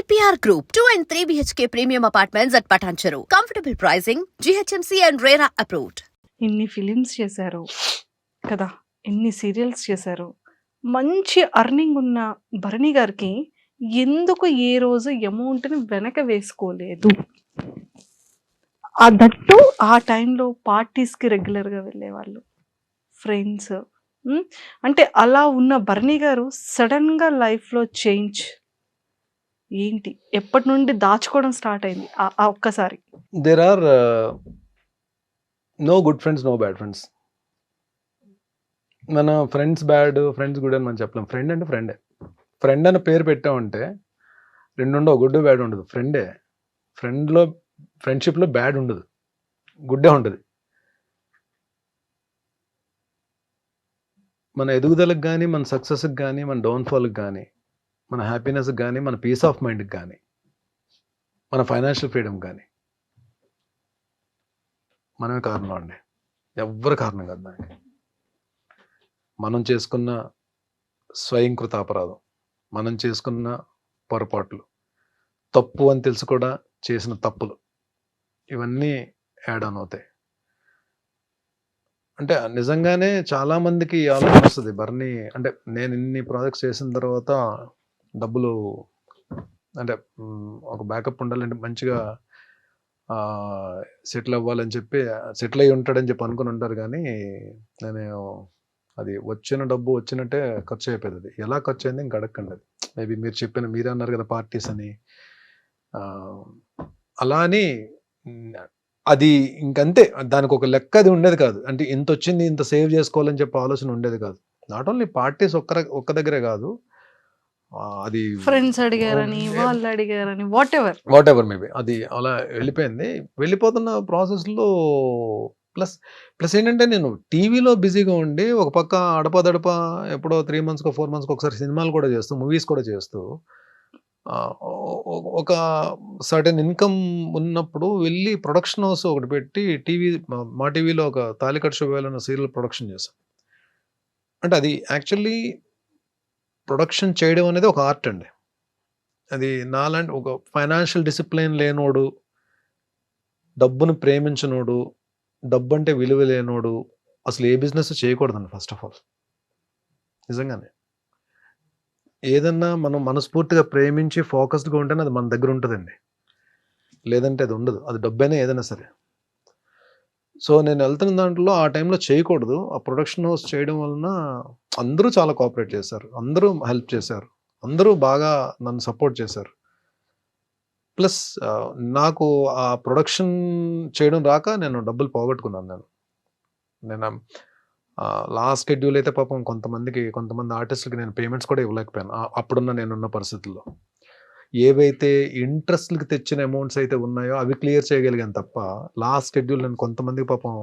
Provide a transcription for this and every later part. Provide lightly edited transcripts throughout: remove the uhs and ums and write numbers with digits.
APR Group, 2 and 3 BHK premium apartments at Patancheru. Comfortable pricing, GHMC and RERA approved. ఇన్ని films చేశారు కదా, ఎన్ని serials చేశారు. మంచి అర్నింగ్ ఉన్న భరణి గారికి ఎందుకు ఏ రోజు అమౌంట్ని వెనక వేసుకోలేదు? ఆ దట్టు ఆ టైంలో పార్టీస్కి రెగ్యులర్గా వెళ్ళేవాళ్ళు, ఫ్రెండ్స్. అంటే అలా ఉన్న భరణి గారు సడన్గా లైఫ్లో చేంజ్ ఏంటి? ఎప్పటి నుండి దాచుకోవడం స్టార్ట్ అయింది ఆ ఒక్కసారి? There are no good friends, no bad friends. మన ఫ్రెండ్స్ బ్యాడ్, ఫ్రెండ్స్ గుడ్ అని మనం చెప్పలేం. ఫ్రెండ్ అంటే ఫ్రెండే. ఫ్రెండ్ అని పేరు పెట్టామంటే రెండు ఉండవు, గుడ్ బ్యాడ్ ఉండదు. ఫ్రెండే. ఫ్రెండ్షిప్లో బ్యాడ్ ఉండదు, గుడ్డే ఉంటుంది. మన ఎదుగుదలకు కానీ, మన సక్సెస్కి కానీ, మన డౌన్ఫాల్కి కానీ, మన హ్యాపీనెస్కి కానీ, మన పీస్ ఆఫ్ మైండ్కి కానీ, మన ఫైనాన్షియల్ ఫ్రీడమ్ కానీ మనమే కారణం అండి. ఎవ్వరు కారణం కాదు దానికి. మనం చేసుకున్న స్వయంకృత అపరాధం, మనం చేసుకున్న పొరపాట్లు, తప్పు అని తెలుసు కూడా చేసిన తప్పులు, ఇవన్నీ యాడ్ ఆన్ అవుతాయి. అంటే నిజంగానే చాలామందికి ఆలోచన వస్తుంది, భరణి అంటే నేను ఇన్ని ప్రాజెక్ట్స్ చేసిన తర్వాత డబ్బులు అంటే ఒక బ్యాకప్ ఉండాలంటే మంచిగా సెటిల్ అవ్వాలని చెప్పి, సెటిల్ అయ్యి ఉంటాడని చెప్పి అనుకుని ఉంటారు. కానీ నేను అది వచ్చిన డబ్బు వచ్చినట్టే ఖర్చు అయిపోయింది. అది ఎలా ఖర్చు అయింది ఇంక అడగండి. అది మేబీ మీరే అన్నారు కదా పార్టీస్ అని, అలా అని అది ఇంకంతే. దానికి ఒక లెక్క అది ఉండేది కాదు. అంటే ఇంత వచ్చింది ఇంత సేవ్ చేసుకోవాలని చెప్పి ఆలోచన ఉండేది కాదు. నాట్ ఓన్లీ పార్టీస్ ఒక్క దగ్గరే కాదు, అది ఫ్రెండ్స్ అడిగారని, వాళ్ళు అడిగారని, వాట్ ఎవర్ మేబీ అది అలా వెళ్ళిపోయింది. వెళ్ళిపోతున్న ప్రాసెస్లో ప్లస్ ఏంటంటే నేను టీవీలో బిజీగా ఉండి ఒక పక్క అడపదడప ఎప్పుడో 3 monthsకో 4 monthsకో ఒకసారి సినిమాలు కూడా చేస్తూ, మూవీస్ కూడా చేస్తూ ఒక సర్టెన్ ఇన్కమ్ ఉన్నప్పుడు వెళ్ళి ప్రొడక్షన్ హౌస్ ఒకటి పెట్టి మా టీవీలో ఒక తాలికట్ శుభవేళ సీరియల్ ప్రొడక్షన్ చేశాం. అంటే అది యాక్చువల్లీ ప్రొడక్షన్ చేయడం అనేది ఒక ఆర్ట్ అండి. అది నాలాంటి ఒక ఫైనాన్షియల్ డిసిప్లిన్ లేనోడు, డబ్బును ప్రేమించనోడు, డబ్బు అంటే విలువ లేనోడు అసలు ఏ బిజినెస్ చేయకూడదండి. ఫస్ట్ ఆఫ్ ఆల్ నిజంగానే ఏదన్నా మనం మనస్ఫూర్తిగా ప్రేమించి ఫోకస్డ్గా ఉంటేనే అది మన దగ్గర ఉంటుందండి, లేదంటే అది ఉండదు. అది డబ్బైనా ఏదైనా సరే. సో నేను వెళ్తున్న దాంట్లో ఆ టైంలో చేయకూడదు. ఆ ప్రొడక్షన్ హౌస్ చేయడం వలన అందరూ చాలా కోఆపరేట్ చేశారు, అందరూ హెల్ప్ చేశారు, అందరూ బాగా నన్ను సపోర్ట్ చేశారు. ప్లస్ నాకు ఆ ప్రొడక్షన్ చేయడం రాక నేను డబ్బులు పోగొట్టుకున్నాను. నేను లాస్ట్ షెడ్యూల్ అయితే పాపం కొంతమంది ఆర్టిస్టులకి నేను పేమెంట్స్ కూడా ఇవ్వలేకపోయాను అప్పుడున్న నేనున్న పరిస్థితుల్లో. ఏవైతే ఇంట్రెస్ట్లకి తెచ్చిన అమౌంట్స్ అయితే ఉన్నాయో అవి క్లియర్ చేయగలిగాను తప్ప లాస్ట్ షెడ్యూల్ నేను కొంతమందికి పాపం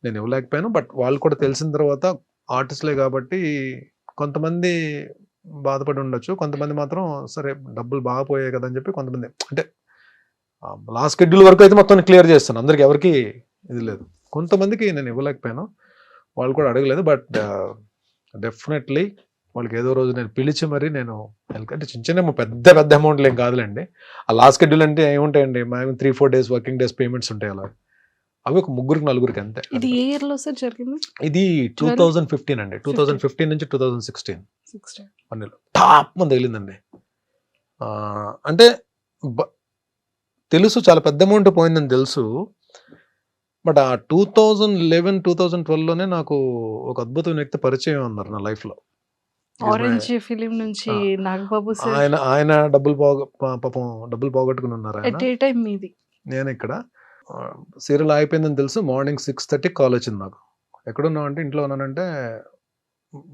నేను ఇవ్వలేకపోయాను. బట్ వాళ్ళు కూడా తెలిసిన తర్వాత ఆర్టిస్టులే కాబట్టి కొంతమంది బాధపడి ఉండొచ్చు, కొంతమంది మాత్రం సరే డబ్బులు బాగా పోయాయి కదా అని చెప్పి కొంతమంది, అంటే లాస్ట్ షెడ్యూల్ వరకు అయితే మొత్తం క్లియర్ చేస్తాను, అందరికి ఎవరికి ఇది లేదు. కొంతమందికి నేను ఇవ్వలేకపోయాను, వాళ్ళు కూడా అడగలేదు. బట్ డెఫినెట్లీ వాళ్ళకి ఏదో రోజు నేను పిలిచి మరి నేను అంటే చిన్న పెద్ద అమౌంట్లు ఏం కాదులేండి. ఆ లాస్ట్ షెడ్యూల్ అంటే ఏముంటాయండి, మేము 3-4 days వర్కింగ్ డేస్ పేమెంట్స్ ఉంటాయి. అలా అవి ఒక 3-4 అంతే. ఇది ఏ ఇయర్ లో సార్ జరిగింది? ఇది 2015 అండి. 2015 నుంచి 2016 టాప్ మంది తగిలిందండి. అంటే తెలుసు చాలా పెద్ద అమౌంట్ పోయిందని తెలుసు. బట్ ఆ 2011-2012లోనే నాకు ఒక అద్భుతమైన వ్యక్తి పరిచయం ఉన్నారు నా లైఫ్లో. ఆరెంజ్ ఫిలిం నుంచి నాగబాబు సార్. ఆయన పాపం డబ్బులు పోగొట్టుకుని ఉన్నారు. నేను ఇక్కడ సీరియల్ అయిపోయిందని తెలుసు. మార్నింగ్ 6:30 కాల్ వచ్చింది నాకు. ఎక్కడున్నావు అంటే ఇంట్లో ఉన్నానంటే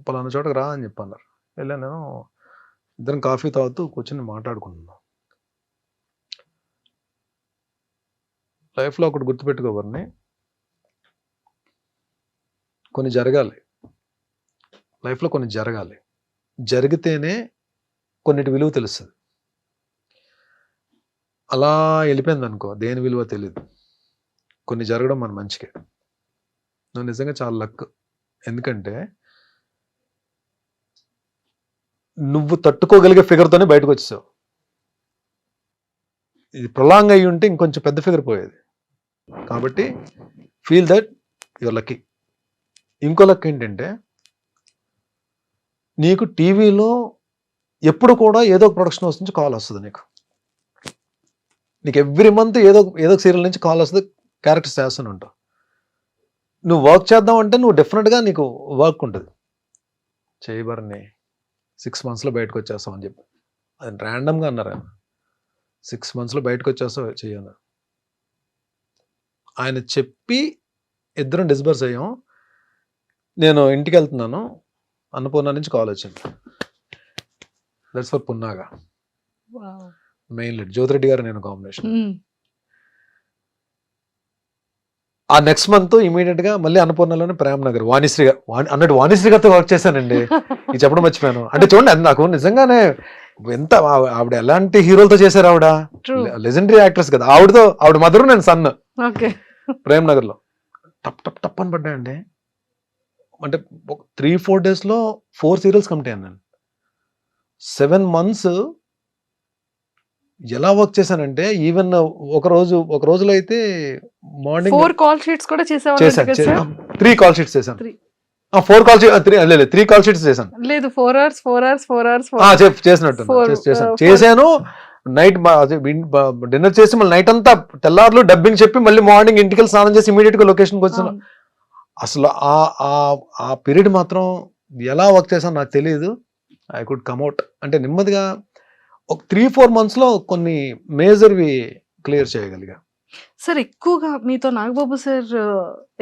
పలానా చోటకి రా అని చెప్పి అన్నారు. వెళ్ళాను. నేను ఇద్దరం కాఫీ తాగుతూ కూర్చొని మాట్లాడుకుంటున్నాను. లైఫ్లో ఒకటి గుర్తుపెట్టుకోవాలని, కొన్ని జరగాలి లైఫ్లో, కొన్ని జరగాలి, జరిగితేనే కొన్నిటి విలువ తెలుస్తుంది. అలా వెళ్ళిపోయింది అనుకో, దేని విలువ తెలియదు. కొన్ని జరగడం మన మంచికే. నువ్వు నిజంగా చాలా లక్. ఎందుకంటే నువ్వు తట్టుకోగలిగే ఫిగర్తోనే బయటకు వచ్చేసావు. ఇది ప్రొలాంగ్ అయ్యి ఉంటే ఇంకొంచెం పెద్ద ఫిగర్ పోయేది. కాబట్టి ఫీల్ దట్ యువర్ లక్కీ. ఇంకో లక్ ఏంటంటే నీకు టీవీలో ఎప్పుడు కూడా ఏదో ఒక ప్రొడక్షన్ హౌస్ నుంచి కాల్ వస్తుంది. నీకు ఎవ్రీ మంత్ ఏదో ఒక సీరియల్ నుంచి కాల్ వస్తుంది, క్యారెక్టర్స్ చేస్తూనే ఉంటావు. నువ్వు వర్క్ చేద్దాం అంటే నువ్వు డెఫినెట్గా నీకు వర్క్ ఉంటుంది. చేయబరని 6 monthsలో బయటకు వచ్చేస్తావు అని చెప్పి అది ర్యాండమ్గా అన్నారు ఆయన. 6 monthsలో బయటకు వచ్చేస్తావు చెయ్యను ఆయన చెప్పి ఇద్దరం డిస్బర్స్ అయ్యాం. నేను ఇంటికి వెళ్తున్నాను, అన్నపూర్ణ నుంచి కాల్ వచ్చింది. That's for Punnaga main lead Jyothi Reddy గారు నేను కాంబినేషన్. ఆ నెక్స్ట్ మంత్ ఇమీడియట్ గా మళ్ళీ అన్నపూర్ణలోనే ప్రేమ్ నగర్ వాణిశ్రీ అన్నట్టు వాణిశ్రీ గారితో వర్క్ చేశానండి. ఇది చెప్పడం మర్చిపోయాను. అంటే చూడండి అది నాకు నిజంగానే ఎంత ఆవిడ ఎలాంటి హీరోలతో చేశారు. ఆవిడ లెజెండరీ యాక్ట్రెస్ కదా. ఆవిడ మదరు నేను సన్. ప్రేమ్ నగర్ లో టప్ టప్ టప్ అని పడ్డాయండి. అంటే 3-4 days లో 4 serials కంప్లీట్ అయ్యాను నేను. 7 months ఎలా వర్క్ చేశానంటే ఈవెన్ ఒక రోజులో అయితే మార్నింగ్ 4 call sheets కూడా చేసాను. 3 call sheets చేశాను. 4 call sheets 3 call sheets చేశాను. లేదు 4 hours చేసినట్టు చేశాను. నైట్ డిన్నర్ చేసి మళ్ళీ నైట్ అంతా తెల్లారులు డబ్బింగ్ చెప్పి మళ్ళీ మార్నింగ్ ఇంటికి స్నానం చేసి ఇమీడియట్ గా లొకేషన్కి వచ్చాను. అసలు ఆ పీరియడ్ మాత్రం ఎలా వర్క్ చేశాను నాకు తెలియదు. ఐ కుడ్ కమ్అట్ అంటే నెమ్మదిగా ఒక 3-4 months లో కొన్ని మేజర్వి క్లియర్ చేయగలిగా. సార్ ఎక్కువగా మీతో నాగబాబు సార్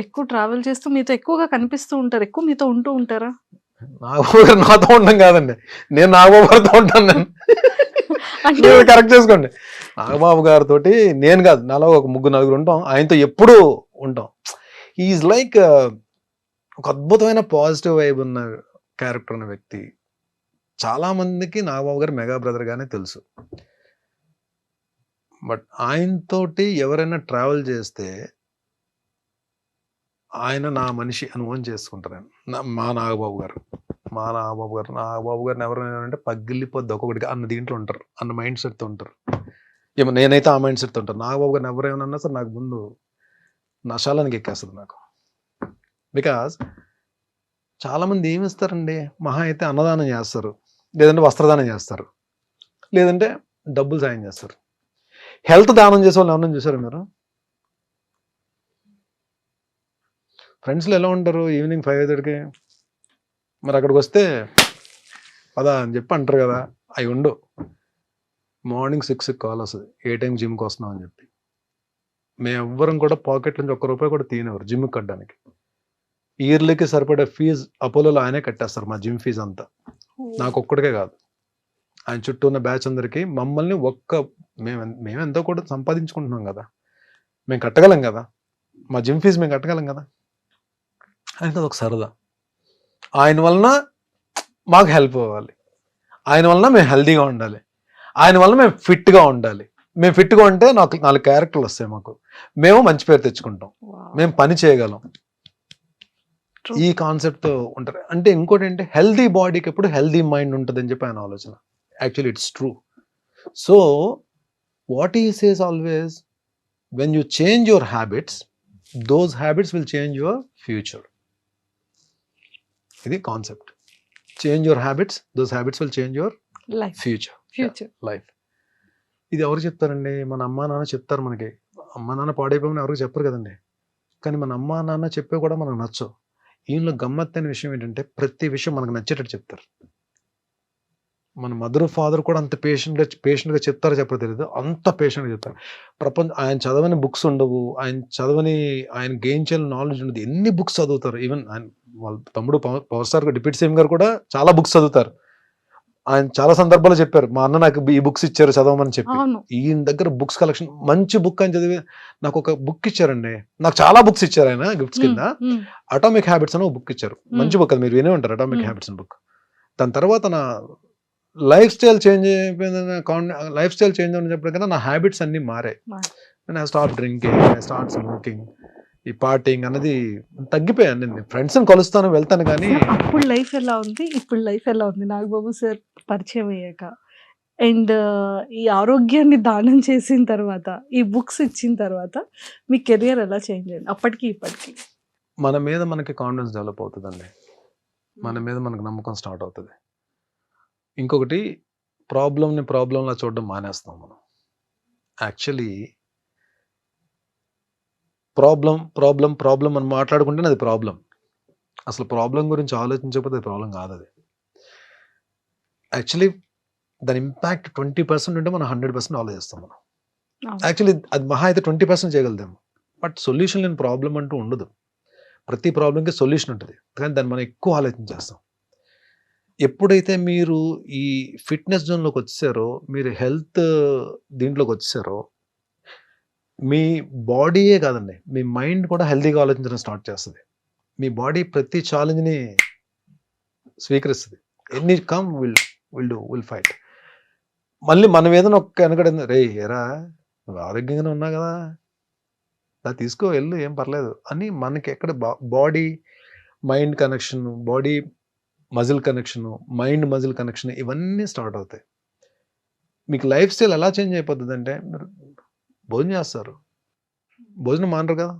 ఎక్కువ ట్రావెల్ చేస్తూ మీతో ఎక్కువగా కనిపిస్తూ ఉంటారు, ఎక్కువ మీతో ఉంటూ ఉంటారా? నాగబాబు గారు నాతో ఉండడం కాదండి, నేను నాగబాబు గారితో ఉంటాను. నేను కరెక్ట్ చేసుకోండి. నాగబాబు గారితో నేను కాదు, నాలో ఒక 3-4 ఉంటాం. ఆయనతో ఎప్పుడూ ఉంటాం. ఈజ్ లైక్ ఒక అద్భుతమైన పాజిటివ్ వైబ్ ఉన్న క్యారెక్టర్ ఉన్న వ్యక్తి. చాలా మందికి నాగబాబు గారు మెగా బ్రదర్ గానే తెలుసు. బట్ ఆయనతోటి ఎవరైనా ట్రావెల్ చేస్తే ఆయన నా మనిషి అనుభవం చేసుకుంటారు. మా నాగబాబు గారు నాగబాబు గారిని ఎవరైనా అంటే పగిలిపోద్ది ఒక్కొక్కటిగా అన్న దీంట్లో ఉంటారు, అన్న మైండ్ సెట్తో ఉంటారు. ఏమో నేనైతే ఆ మైండ్ సెట్తో ఉంటాను. నాగబాబు గారిని ఎవరైనా సరే నాకు ముందు నశాలానికి ఎక్కేస్తుంది నాకు. బికాజ్ చాలామంది ఏమి ఇస్తారండి, మహా అయితే అన్నదానం చేస్తారు, లేదంటే వస్త్రదానం చేస్తారు, లేదంటే డబ్బులు సాయం చేస్తారు. హెల్త్ దానం చేసే వాళ్ళు ఎవరైనా చూసారు మీరు? ఫ్రెండ్స్లో ఎలా ఉంటారు? ఈవినింగ్ 5:30కి మరి అక్కడికి వస్తే పదా అని చెప్పి అంటారు కదా, అవి ఉండు. మార్నింగ్ 6కి కాల్ వస్తుంది, ఏ టైం జిమ్కి వస్తున్నాం అని చెప్పి. మేము ఎవ్వరం కూడా పాకెట్ నుంచి ₹1 కూడా తీయనివ్వరు జిమ్కి కట్టడానికి. ఇయర్లీకి సరిపడే ఫీజు అపోలోలో ఆయనే కట్టేస్తారు, మా జిమ్ ఫీజు అంతా. నాకు ఒక్కడికే కాదు, ఆయన చుట్టూ ఉన్న బ్యాచ్ అందరికీ. మమ్మల్ని మేము ఎంతో కూడా సంపాదించుకుంటున్నాం కదా, మేము కట్టగలం కదా, మా జిమ్ ఫీజు మేము కట్టగలం కదా. ఆయనకి అదొక సరదా. ఆయన వలన మాకు హెల్ప్ అవ్వాలి, ఆయన వలన మేము హెల్తీగా ఉండాలి, ఆయన వలన మేము ఫిట్గా ఉండాలి. మేము ఫిట్గా ఉంటే 4 క్యారెక్టర్లు వస్తాయి మాకు, మేము మంచి పేరు తెచ్చుకుంటాం, మేము పని చేయగలం. ఈ కాన్సెప్ట్తో ఉంటారు. అంటే ఇంకోటి ఏంటి, హెల్తీ బాడీకి ఎప్పుడు హెల్తీ మైండ్ ఉంటుంది అని చెప్పి ఆయన ఆలోచన. Actually it's true. So what he says always, when you change your habits, those habits will change your future. ఇది concept. Change your habits, those habits will change your future life. ఇది ఎవరు చెప్తారండి? మన అమ్మా నాన్న చెప్తారు మనకి. అమ్మా నాన్న పాడైపోమని ఎవరికి చెప్పరు కదండి. కానీ మన అమ్మా నాన్న చెప్పే కూడా మనకు నచ్చవు. ఈయనలో గమ్మత్తైన విషయం ఏంటంటే ప్రతి విషయం మనకు నచ్చేటట్టు చెప్తారు. మన మదర్ ఫాదర్ కూడా అంత పేషెంట్గా చెప్తారో చెప్పరో తెలియదు, అంత పేషెంట్గా చెప్తారు. ఆయన చదవని బుక్స్ ఉండవు, ఆయన గెయిన్ చేయాలని నాలెడ్జ్ ఉండదు. ఎన్ని బుక్స్ చదువుతారు. ఈవెన్ ఆయన వాళ్ళ తమ్ముడు పవర్ స్టార్ డిప్యూటీ సీఎం గారు కూడా చాలా బుక్స్ చదువుతారు. ఆయన చాలా సందర్భాల్లో చెప్పారు, మా అన్న నాకు ఈ బుక్స్ ఇచ్చారు చదవమని చెప్పి. ఈయన దగ్గర బుక్స్ కలెక్షన్, మంచి బుక్ అని చదివి నాకు ఒక బుక్ ఇచ్చారండి. నాకు చాలా బుక్స్ ఇచ్చారు ఆయన గిఫ్ట్స్ కింద. అటామిక్ హ్యాబిట్స్ అని ఒక బుక్ ఇచ్చారు. మంచి బుక్, అది మీరు వినే ఉంటారు, అటామిక్ హ్యాబిట్స్ అని బుక్. దాని తర్వాత నా లైఫ్ స్టైల్ చేంజ్ అని చెప్పడం కన్నా నా హ్యాబిట్స్ అన్ని మారాయి. I start drinking, I start smoking, ఈ పార్టీయింగ్ అన్నది తగ్గిపోయాను. నేను ఫ్రెండ్స్ని కలుస్తాను, వెళ్తాను. కానీ అప్పుడు లైఫ్ ఎలా ఉంది, ఇప్పుడు లైఫ్ ఎలా ఉంది? నాగబాబు సార్ పరిచయం అయ్యాక అండ్ ఈ ఆరోగ్యాన్ని దానం చేసిన తర్వాత, ఈ బుక్స్ ఇచ్చిన తర్వాత మీ కెరియర్ ఎలా చేంజ్ అయింది అప్పటికి ఇప్పటికి? మన మీద మనకి కాన్ఫిడెన్స్ డెవలప్ అవుతుందండి. మన మీద మనకు నమ్మకం స్టార్ట్ అవుతుంది. ఇంకొకటి, ప్రాబ్లంలా చూడడం మానేస్తాం మనం. యాక్చువల్లీ ప్రాబ్లం అని మాట్లాడుకుంటేనే అది ప్రాబ్లం. అసలు ప్రాబ్లం గురించి ఆలోచించకపోతే అది ప్రాబ్లం కాదు. అది యాక్చువల్లీ దాని ఇంపాక్ట్ 20% ఉంటే మనం 100% ఆలోచిస్తాం మనం. యాక్చువల్లీ అది మహా అయితే 20% చేయగలుగుతాము. బట్ సొల్యూషన్ లేని ప్రాబ్లం అంటూ ఉండదు. ప్రతి ప్రాబ్లంకి సొల్యూషన్ ఉంటుంది, కానీ దాన్ని మనం ఎక్కువ ఆలోచించేస్తాం. ఎప్పుడైతే మీరు ఈ ఫిట్నెస్ జోన్లోకి వచ్చారో, మీరు హెల్త్ దీంట్లోకి వచ్చారో, మీ బాడీయే కాదండి, మీ మైండ్ కూడా హెల్తీగా ఆలోచించడం స్టార్ట్ చేస్తుంది. మీ బాడీ ప్రతి ఛాలెంజ్ని స్వీకరిస్తుంది. ఎన్ని కమ్ విల్ ఫైట్. మళ్ళీ మనం ఏదైనా ఒక్క వెనకడింది, రే ఎరా నువ్వు ఆరోగ్యంగానే ఉన్నా కదా, దా తీసుకో వెళ్ళు, ఏం పర్లేదు అని మనకి ఎక్కడ body mind connection, body muscle connection, mind muscle connection, ఇవన్నీ స్టార్ట్ అవుతాయి. మీకు లైఫ్ స్టైల్ ఎలా చేంజ్ అయిపోతుంది అంటే, మీరు భోజనం చేస్తారు, భోజనం మానరు కదా,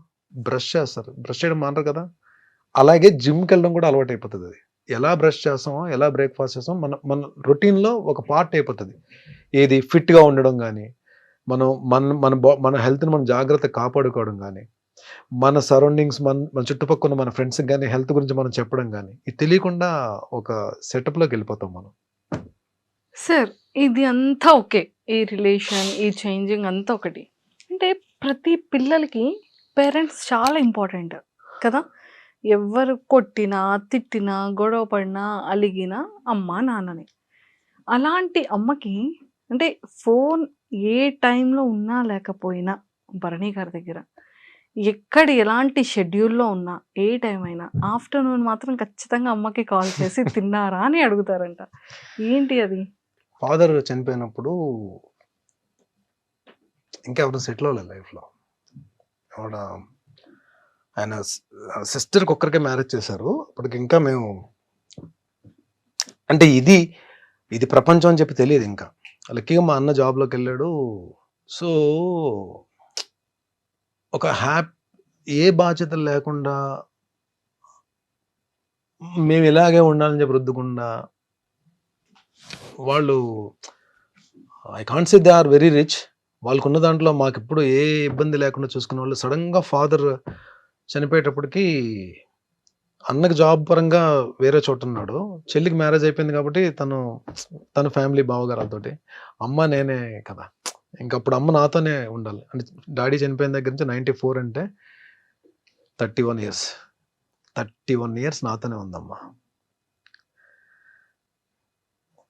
బ్రష్ చేస్తారు, బ్రష్ చేయడం మానరు కదా, అలాగే జిమ్కి వెళ్ళడం కూడా అలవాటు అయిపోతుంది. అది ఎలా బ్రష్ చేస్తామో, ఎలా బ్రేక్ఫాస్ట్ చేస్తామో మన రొటీన్లో ఒక పార్ట్ అయిపోతుంది. ఏది ఫిట్గా ఉండడం కానీ, మన హెల్త్ని మనం జాగ్రత్తగా కాపాడుకోవడం కానీ, మన సరౌండింగ్స్, మన చుట్టుపక్కల మన ఫ్రెండ్స్కి కానీ హెల్త్ గురించి మనం చెప్పడం కానీ, ఇది తెలియకుండా ఒక సెటప్లోకి వెళ్ళిపోతాం మనం. సార్, ఇది అంతా ఓకే, ఈ రిలేషన్, ఈ చేంజింగ్ అంతా ఒకటి. అంటే ప్రతి పిల్లలకి పేరెంట్స్ చాలా ఇంపార్టెంట్ కదా. ఎవరు కొట్టినా, తిట్టినా, గొడవ పడినా, అలిగినా అమ్మ నాన్నని. అలాంటి అమ్మకి అంటే ఫోన్ ఏ టైంలో ఉన్నా లేకపోయినా భరణి గారి దగ్గర ఎక్కడ ఎలాంటి షెడ్యూల్లో ఉన్నా, ఏ టైం అయినా ఆఫ్టర్నూన్ మాత్రం ఖచ్చితంగా అమ్మకి కాల్ చేసి తిన్నారా అని అడుగుతారంట. ఏంటి అది? ఫాదర్ చనిపోయినప్పుడు ఇంకెవరు సెటిల్ అవ్వలేదు లైఫ్లో. ఆవిడ ఆయన సిస్టర్కి ఒక్కరికే మ్యారేజ్ చేశారు. అప్పటికి ఇంకా మేము అంటే ఇది ప్రపంచం అని చెప్పి తెలియదు. ఇంకా లక్కీగా మా అన్న జాబ్లోకి వెళ్ళాడు. సో ఒక ఏ బాధ్యతలు లేకుండా మేము ఇలాగే ఉండాలని చెప్పి రుద్దకుండా, వాళ్ళు I can't say they are very rich, వాళ్ళకున్న దాంట్లో మాకు ఇప్పుడు ఏ ఇబ్బంది లేకుండా చూసుకునే వాళ్ళు. సడన్గా ఫాదర్ చనిపోయేటప్పటికి అన్నకి జాబ్ పరంగా వేరే చోట ఉన్నాడు, చెల్లికి మ్యారేజ్ అయిపోయింది కాబట్టి తన ఫ్యామిలీ బావగారాలతోటి, అమ్మ నేనే కదా, ఇంకప్పుడు అమ్మ నాతోనే ఉండాలి. అంటే డాడీ చనిపోయిన దగ్గర నుంచి 94 అంటే 31 ఇయర్స్ నాతోనే ఉందమ్మ.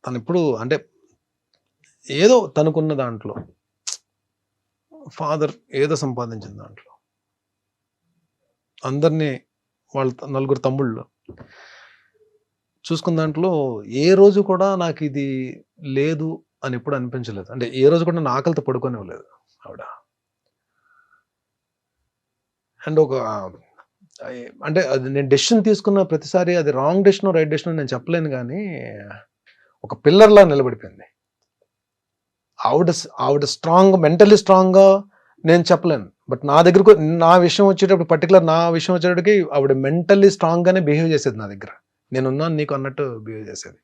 తను ఇప్పుడు అంటే ఏదో తనకున్న దాంట్లో, ఫాదర్ ఏదో సంపాదించిన దాంట్లో, అందరినీ వాళ్ళ 4 తమ్ముళ్ళు చూసుకున్న దాంట్లో ఏ రోజు కూడా నాకు ఇది లేదు అని ఎప్పుడు అనిపించలేదు. అంటే ఏ రోజు కూడా నా ఆకలితో పడుకోనివ్వలేదు ఆవిడ. అండ్ అంటే అది నేను డెసిషన్ తీసుకున్న ప్రతిసారి అది రాంగ్ డెసిషన్ రైట్ డెసిషన్ నేను చెప్పలేను, కానీ ఒక పిల్లర్లా నిలబడిపోయింది ఆవిడ స్ట్రాంగ్, మెంటలీ స్ట్రాంగ్గా నేను చెప్పలేను. బట్ నా దగ్గరకు నా విషయం వచ్చేటప్పుడు, పర్టికులర్ నా విషయం వచ్చేటప్పటికి ఆవిడ మెంటల్లీ స్ట్రాంగ్గానే బిహేవ్ చేసేది. నా దగ్గర నేనున్నాను నీకు అన్నట్టు బిహేవ్ చేసేది.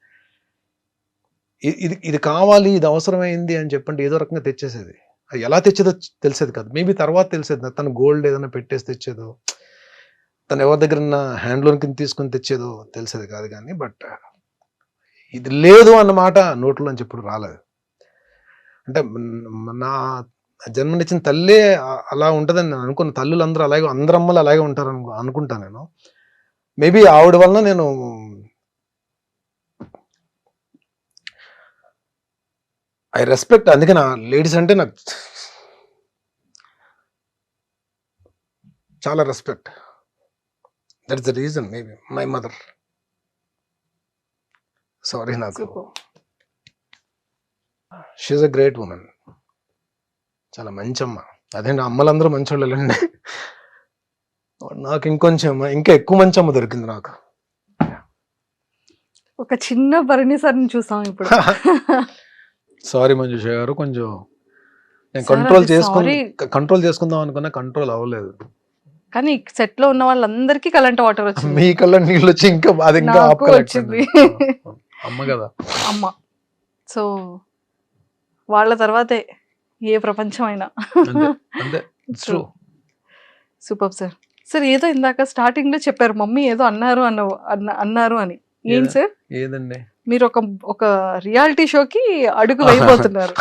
ఇది కావాలి, ఇది అవసరమైంది అని చెప్పండి ఏదో రకంగా తెచ్చేసేది. అది ఎలా తెచ్చేదో తెలిసేది కాదు, మేబీ తర్వాత తెలిసేది. తను గోల్డ్ ఏదైనా పెట్టేసి తెచ్చేదో, తను ఎవరి దగ్గర హ్యాండ్ లోన్ కింద తీసుకొని తెచ్చేదో తెలిసేది కాదు. కానీ బట్ ఇది లేదు అన్నమాట నోట్లో అని చెప్పుడు రాలేదు. అంటే నా జన్మనిచ్చిన తల్లే అలా ఉంటుందని నేను అనుకున్న. తల్లులు అందరూ అలాగే, అందరు అమ్మలు అలాగే ఉంటారు అనుకుంటా నేను. మేబీ ఆవిడ వలన నేను ఐ రెస్పెక్ట్. అందుకే నా లేడీస్ అంటే నాకు చాలా respect. That is the reason. Maybe my mother. Sorry, నాకు షీఈస్ అ గ్రేట్ ఉమెన్. చాలా మంచి అమ్మ. అదే అమ్మలందరూ మంచోళ్ళండి. నాకు ఇంకా ఎక్కువ మంచి అమ్మ దొరికింది నాకు. ఒక చిన్న భరణి సార్ని చూసాం ఇప్పుడు. సారీ మంజుష గారు, కొంచెం నేను Sir, అది sorry. కంట్రోల్ చేసుకుందాం అనుకున్నా, కంట్రోల్ అవ్వలేదు. కానీ సెట్ లో ఉన్న వాళ్ళందరికీ కరెంట్ వాటర్ వచ్చింది. మీ కళ్ళ నీళ్ళు వచ్చి ఇంకా అది ఇంకా నాకు ఆపుకోలేకపోయింది. వచ్చింది. అమ్మ కదా. అమ్మ. సో వాళ్ళ తర్వాతే ఏ ప్రపంచం అయినా. అంతే అంతే. It's true. Super sir. Sir ఏదో ఇందాక స్టార్టింగ్ లో చెప్పారు మమ్మీ ఏదో అన్నారు అని. ఏం సార్? ఏదండి? మీరు ఒక రియాలిటీ షోకి అడుగు వేయబోతున్నారు.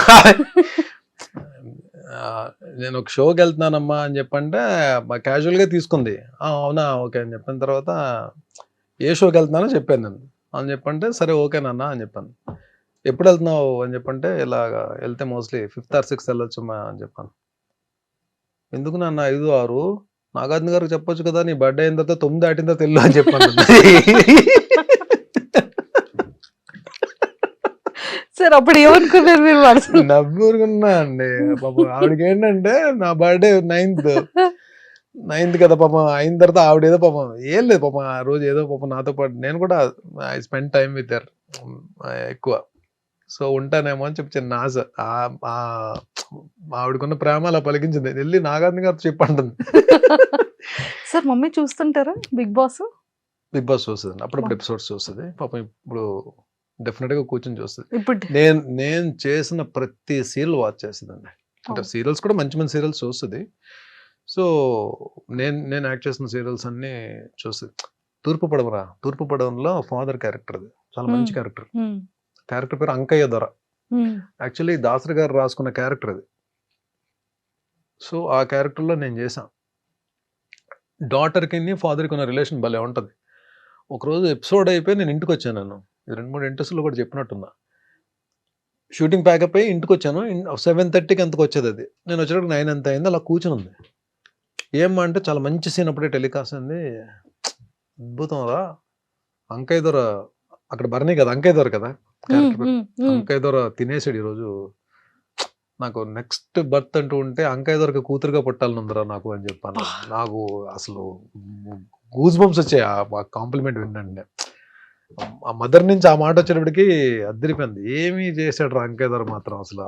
నేను ఒక షోకి వెళ్తున్నానమ్మా అని చెప్పంటే క్యాజువల్ గా తీసుకుంది. అవునా, ఓకే అని చెప్పిన తర్వాత ఏ షోకి వెళ్తున్నానో చెప్పాను నేను. అని చెప్పంటే సరే ఓకేనన్నా అని చెప్పాను. ఎప్పుడు వెళ్తున్నావు అని చెప్పంటే ఇలాగా వెళ్తే మోస్ట్లీ 5th or 6th వెళ్ళొచ్చమ్మా అని చెప్పాను. ఎందుకు నాన్న 5, 6 నాగార్జున గారికి చెప్పొచ్చు కదా, నీ బర్త్డే అయిన తర్వాత 9 దాటిన తర్వాత వెళ్ళు అని చెప్పాను. సార్ అప్పుడు ఏమనుకున్నారు మీరు? నవ్వుకున్నా అండి. పాపం ఆవిడకి ఏంటంటే నా బర్త్డే 9th కదా పాపం. అయిన తర్వాత ఆవిడ ఏదో పాపం ఏం లేదు పాపం ఆ రోజు ఏదో పాపం నాతో పాటు నేను కూడా I spend time with their ఎక్కువ. సో ఉంటానేమో అని చెప్పి చిన్న ఆశ. ఆవిడకున్న ప్రేమ అలా పలికించింది. వెళ్ళి నాగార్జున గారితో చెప్పంటుంది. సార్ మమ్మీ చూస్తుంటారా బిగ్ బాస్? బిగ్ బాస్ చూస్తుంది, అప్పుడప్పుడు ఎపిసోడ్స్ చూస్తుంది. పాపం ఇప్పుడు డెఫినెట్ గా కూర్చొని చూస్తుంది. ఇప్పుడు నేను చేసిన ప్రతి సీరియల్ వాచ్ చేస్తుందండి. అంటే సీరియల్స్ కూడా మంచి మంచి సీరియల్స్ చూస్తుంది. సో నేను యాక్ట్ చేసిన సీరియల్స్ అన్ని చూస్తుంది. తూర్పు పడవలో ఫాదర్ క్యారెక్టర్, అది చాలా మంచి క్యారెక్టర్. క్యారెక్టర్ పేరు అంకయ్య దొర. యాక్చువల్లీ దాసరి గారు రాసుకున్న క్యారెక్టర్ అది. సో ఆ క్యారెక్టర్లో నేను చేశాను. డాటర్కి ఫాదర్కి ఉన్న రిలేషన్ భలే ఉంటుంది. ఒకరోజు ఎపిసోడ్ అయిపోయి నేను ఇంటికి వచ్చాను. నేను 2-3 ఇంట్రెస్ట్లో కూడా చెప్పినట్టున్నా. షూటింగ్ ప్యాకప్ అయ్యి ఇంటికి వచ్చాను. 7:30కి అంతకు వచ్చేది అది. నేను వచ్చేటప్పుడు 9 అంత అయింది. అలా కూర్చుని ఉంది. ఏమ్మా అంటే చాలా మంచి సీన్ అప్పుడే టెలికాస్ట్ అయింది. అద్భుతం రా అంకయ్య దొర. అక్కడ బర్నీ కదా అంకయ్య దొర కదా క్యారెక్టర్. అంకయ్య దొర తినేసాడు ఈరోజు. నాకు నెక్స్ట్ బర్త్ అంటూ ఉంటే అంకయ్య దొరకి కూతురుగా పుట్టాలనుందిరా నాకు అని చెప్పాను. నాకు అసలు గూస్ బంప్స్ వచ్చాయి ఆ కాంప్లిమెంట్ వినండి. ఆ మదర్ నుంచి ఆ మాట వచ్చేటప్పటికి అద్దరిపోయింది. ఏమీ చేశాడు రా అంకయ్య దొర మాత్రం. అసలు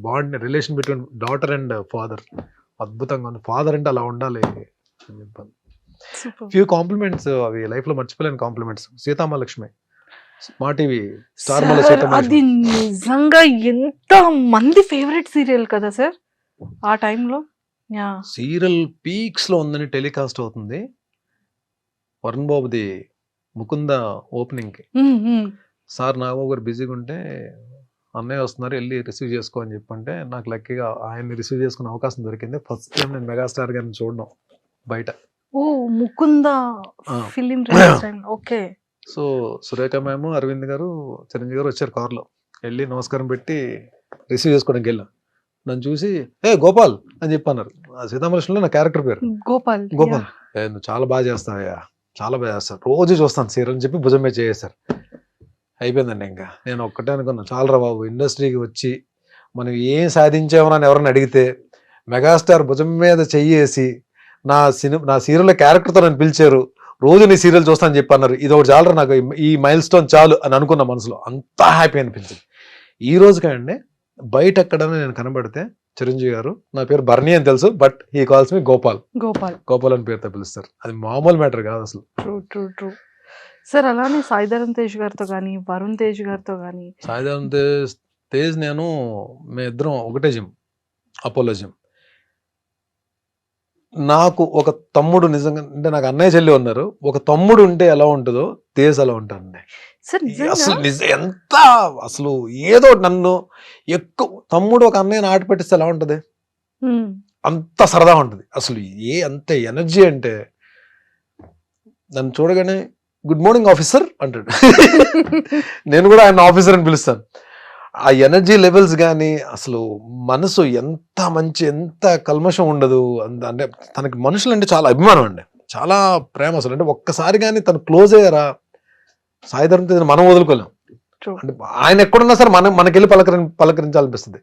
bond relation between daughter and father అద్భుతంగా ఉంది. ఫాదర్ అంటే అలా ఉండాలి అని చెప్పాను. ఫ్యూ కాంప్లిమెంట్స్ అవి లైఫ్ లో మర్చిపోలేని కాంప్లిమెంట్స్. సీతామహాలక్ష్మి మా టీవీ స్టార్ మల అది సీతామహాలక్ష్మి నిజంగా ఎంత మంది ఫేవరెట్ సీరియల్ కదా సార్ ఆ టైంలో. సీరియల్ పీక్స్ లో ఉందని టెలికాస్ట్ అవుతుంది. వరుణ్ బాబుది ముకుంద ఓపెనింగ్ కి సార్ నాగబాబు గారు బిజీగా ఉంటే అన్నయ్య వస్తున్నారు వెళ్ళి రిసీవ్ చేసుకో అని చెప్పంటే నాకు లక్కీగా ఆయన్ని రిసీవ్ చేసుకునే అవకాశం దొరికింది. ఫస్ట్ టైం నేను మెగాస్టార్ గారిని చూడడం బయట. ఓ Mukunda film. Okay. So Surekha ma'am, Aravind గారు, చిరంజీవి గారు వచ్చారు కార్లో. వెళ్ళి నమస్కారం పెట్టి రిసీవ్ చేసుకోవడానికి వెళ్ళాం. నన్ను చూసి గోపాల్ అని చెప్పన్నారు. సీతామహాలక్ష్మిలో నా క్యారెక్టర్ పేరు గోపాల్. నువ్వు చాలా బాగా చేస్తావయ్యా, చాలా బాగా చేస్తాను, రోజు చూస్తాను సీరియల్ అని చెప్పి భుజం మీద చేసేసారు. అయిపోయిందండి. ఇంకా నేను ఒక్కటే అనుకున్నా, చాలరా బాబు ఇండస్ట్రీకి వచ్చి మనం ఏం సాధించామని ఎవరైనా అడిగితే మెగాస్టార్ భుజం మీద చెయ్యేసి నా సీరియల్ క్యారెక్టర్తో నన్ను పిలిచారు, రోజు నీ సీరియల్ చూస్తాను చెప్పి అన్నారు. ఇది ఒకటి చాలరా నాకు, ఈ మైల్ స్టోన్ చాలు అని అనుకున్న మనసులో. అంతా హ్యాపీ అనిపించింది. ఈ రోజు కండి బయట ఎక్కడైనా నేను కనబడితే చిరంజీవి గారు నా పేరు బర్నీ అని తెలుసు, బట్ హీ కాల్స్ మీ గోపాల్ అని పేరుతో పిలుస్తారు. అది మామూలు మ్యాటర్ కాదు అసలు. True sir. అలానే సాయిధరమ్ తేజ్ గారితో కానీ వరుణ్ తేజ్ గారితో కానీ. సాయిధరమ్ తేజ్ నేను మేమిద్దరం ఒకటే జిమ్, అపోలో జిమ్. నాకు ఒక తమ్ముడు నిజంగా అంటే నాకు అన్నయ్య చెల్లి ఉన్నారు. ఒక తమ్ముడు ఉంటే ఎలా ఉంటుందో తేజ్ అలా ఉంటానండి. అసలు ఎంత అసలు ఏదో నన్ను ఎక్కువ తమ్ముడు ఒక అన్నయ్యని ఆట పెట్టిస్తే ఎలా ఉంటది, అంత సరదా ఉంటుంది. అసలు అంత ఎనర్జీ అంటే నన్ను చూడగానే గుడ్ మార్నింగ్ ఆఫీసర్ అంటాడు. నేను కూడా ఆయన ఆఫీసర్ అని పిలుస్తాను. ఆ ఎనర్జీ లెవెల్స్ కానీ అసలు మనసు ఎంత మంచి, ఎంత కల్మషం ఉండదు. అంటే తనకి మనుషులు అంటే చాలా అభిమానం అండి, చాలా ప్రేమ. అసలు అంటే ఒక్కసారి కానీ తను క్లోజ్ అయ్యారా సాయిధరమ్ తేజ్ మనం వదులుకోలేం. అంటే ఆయన ఎక్కడున్నా సరే మనకెళ్ళి పలకరించాలనిపిస్తుంది.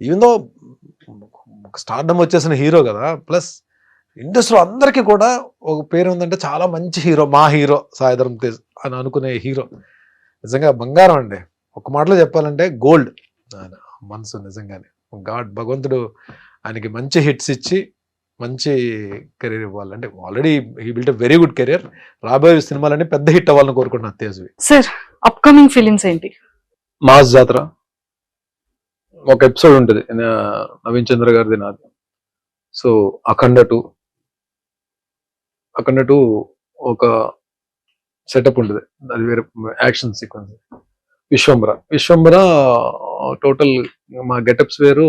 ఈవెందో స్టార్డమ్ వచ్చేసిన హీరో కదా, ప్లస్ ఇండస్ట్రీలో అందరికీ కూడా ఒక పేరు ఉందంటే చాలా మంచి హీరో, మా హీరో సాయిధరమ్ తేజ్ అని అనుకునే హీరో నిజంగా బంగారం అండి. ఒక మాటలో చెప్పాలంటే గోల్డ్. ఆయన మనసు నిజంగానే భగవంతుడు ఆయనకి మంచి హిట్స్ ఇచ్చి మంచి కెరీర్ ఇవ్వాలి. అంటే already he built a very good career. రాబోయే సినిమాలన్నీ పెద్ద హిట్ అవ్వాలని కోరుకుంటున్నాను తేజవి. సార్ అప్కమింగ్ ఫిలిమ్స్ ఏంటి? మాస్ జాతర ఒక ఎపిసోడ్ ఉంటుంది నవీన్ చంద్ర గారిది, నాది. సో అఖండ 2 ఒక సెటప్ ఉంటుంది, అది వేరే యాక్షన్ సీక్వెన్స్. విశ్వంబర టోటల్ మా గెటప్స్ వేరు,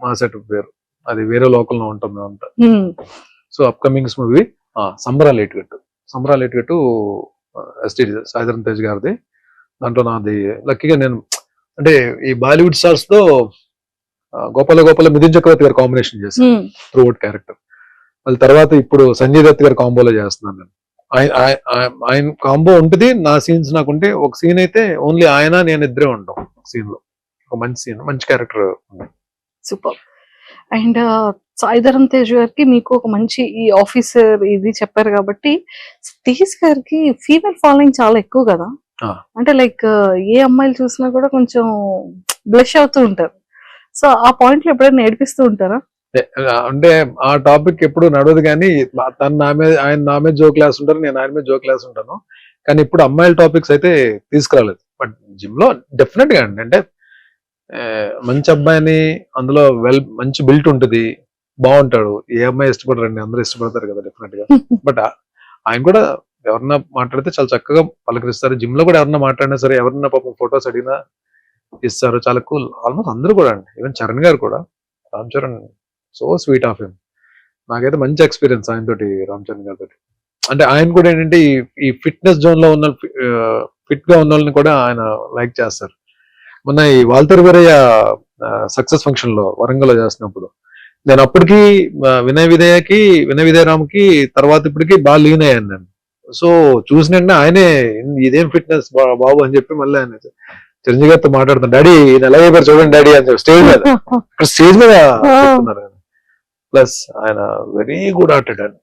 మా సెటప్ వేరు, అది వేరే లోకల్లో ఉంటాం మేమంతా. సో అప్కమింగ్స్ మూవీ సంబరాలు ఎటుగట్టు ఎస్టీడీ సాయిధరం తేజ్ గారిది. దాంట్లో నాది లక్కీగా నేను అంటే ఈ బాలీవుడ్ స్టార్స్ తో గోపాల మిథున్ చక్రవర్తి గారు కాంబినేషన్ చేశాను త్రూ అవుట్ క్యారెక్టర్. మళ్ళీ తర్వాత ఇప్పుడు సంజయ్ దత్ గారు కాంబోలో చేస్తున్నాను నేను. ఆయన కాంబో ఉంటుంది, నా సీన్స్ నాకుంటే ఒక సీన్ అయితే ఓన్లీ ఆయన నేను ఇద్దరే ఉంటాం సీన్ లో. ఒక మంచి సీన్, మంచి character. Super. And Sai Dharam Tej గారికి మీకు ఒక మంచి ఈ ఆఫీసర్ ఇది చెప్పారు కాబట్టి, తేజ్ గారికి ఫీమేల్ ఫాలోయింగ్ చాలా ఎక్కువ కదా. అంటే లైక్ ఏ అమ్మాయిలు చూసినా కూడా కొంచెం బ్లష్ అవుతూ ఉంటారు. సో ఆ పాయింట్ లో ఎప్పుడైనా నేర్పిస్తూ ఉంటారా? అంటే ఆ టాపిక్ ఎప్పుడు నడవదు, కానీ తను ఆయన నా మీద జోక్ క్లాస్ ఉంటారు, నేను ఆయన మీద జోక్ క్లాస్ ఉంటాను. కానీ ఇప్పుడు అమ్మాయిల టాపిక్స్ అయితే తీసుకురాలేదు. బట్ జిమ్ లో డెఫినెట్ గా అండి, అంటే మంచి అబ్బాయిని, అందులో మంచి బిల్ట్ ఉంటుంది, బాగుంటాడు. ఏ అమ్మాయి ఇష్టపడరండి, అందరూ ఇష్టపడతారు కదా డెఫినెట్ గా. బట్ ఆయన కూడా ఎవరన్నా మాట్లాడితే చాలా చక్కగా పలకరిస్తారు. జిమ్ లో కూడా ఎవరన్నా మాట్లాడినా సరే, ఎవరన్నా పాపం ఫొటోస్ అడిగినా ఇస్తారు, చాలా కూల్. ఆల్మోస్ట్ అందరూ కూడా అండి, ఈవెన్ చరణ్ గారు కూడా, Ram Charan so sweet of him. నాకైతే మంచి ఎక్స్పీరియన్స్ ఆయన తోటి, రామ్ చరణ్ గారి తోటి. అంటే ఆయన కూడా ఏంటంటే ఈ ఫిట్నెస్ జోన్ లో ఉన్న ఫిట్ గా ఉన్న వాళ్ళని కూడా ఆయన లైక్ చేస్తారు. మొన్న ఈ వాల్తర్ వీరయ్య సక్సెస్ ఫంక్షన్ లో వరంగల్ చేస్తున్నప్పుడు నేను అప్పటికి వినయ్ విదయరామ్కి తర్వాత ఇప్పటికి బాగా లీన్ అయ్యాను నేను. సో చూసినంటే ఆయనే ఇదేం ఫిట్నెస్ బాబు అని చెప్పి మళ్ళీ ఆయన చిరంజీవి గారితో మాట్లాడుతాను, డాడీ ఎలా అయిపోయారు చూడండి డాడీ అని చెప్పి స్టేజ్ మీద చెప్తున్నారు ఆయన. ప్లస్ ఆయన వెరీ గుడ్ ఆర్టిస్ట్ అండి.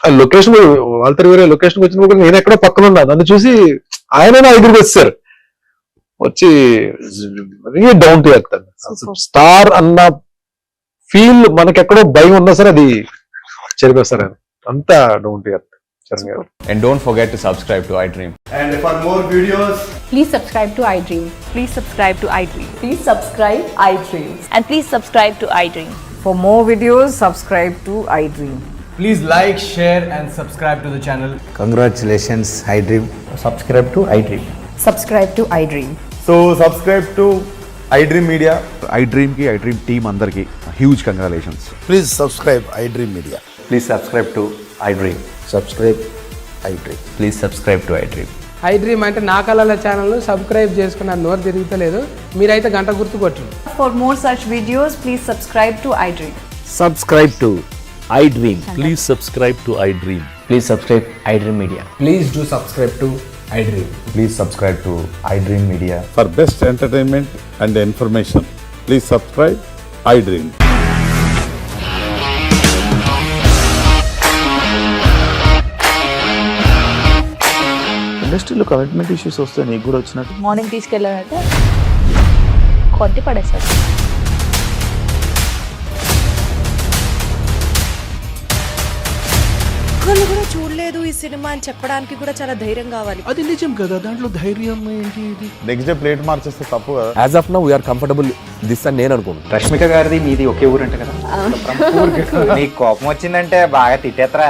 ఆ లొకేషన్ వాల్తర్ వీరయ్య లొకేషన్ వచ్చినప్పుడు నేను ఎక్కడో పక్కన ఉన్నా, నన్ను చూసి ఆయన నా దగ్గరికి వచ్చారు, వచ్చి వెరీ డౌన్ టు ఎర్త్ అండి. స్టార్ అన్న ఫీల్ మనకెక్కడో భయం ఉన్నా సరే అది చెరిపేస్తారు ఆయన, అంతా down to earth. And don't forget to subscribe to iDream. And for more videos, please subscribe to iDream. Please subscribe to iDream. Please subscribe iDream. And please subscribe to iDream. For more videos, subscribe to iDream. please like, share and subscribe to the channel. Congratulations, iDream. Subscribe to iDream. Subscribe to iDream. So subscribe to iDream Media. iDream team andarki huge congratulations. Please subscribe iDream Media. Please subscribe to iDream. Subscribe iDream. Please subscribe to iDream. iDream అంటే నా కళల channel subscribe చేసుకున్న నోరు తిరుగుతలేదు, మీరైతే గంట గుర్తు కొట్టండి. For more such videos, please subscribe to iDream. Subscribe to iDream. Please subscribe to iDream. Please subscribe iDream Media. Please do subscribe to iDream. Please subscribe to iDream Media. For best entertainment and information, please subscribe iDream. ఇండస్ట్రీలో commitment issues వస్తే నీకు కూడా వచ్చినట్టు morning తీసుకెళ్ళాలంటే కొట్టి పడేసాడు. ఒక్కళ్ళు కూడా చూడలేదు ఈ సినిమా అని చెప్పడానికి కూడా చాలా ధైర్యం కావాలి. అది నిజం కదా, దాంట్లో ధైర్యం ఏంటి? ఇది నెక్స్ట్ డే ప్లేట్ మార్చేస్తే తప్పు కదా. As of now, we are comfortable this అని నేను అనుకుంటున్నాను. రష్మిక గారిది మీది ఒకే ఊరంట కదా. నీకు కోపం వచ్చిందంటే బాగా తిట్టేత్తరా?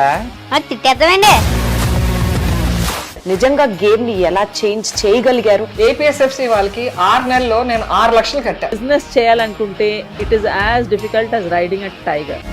తిట్టేద్దామండి. నిజంగా గేమ్ ని ఎలా చేంజ్ చేయగలిగారు? ఏపీఎస్ఎఫ్సి వాళ్ళకి 6 నెలల్లో నేను 6 లక్షలు కట్టా. బిజినెస్ చేయాలనుకుంటే it is as difficult as riding a tiger.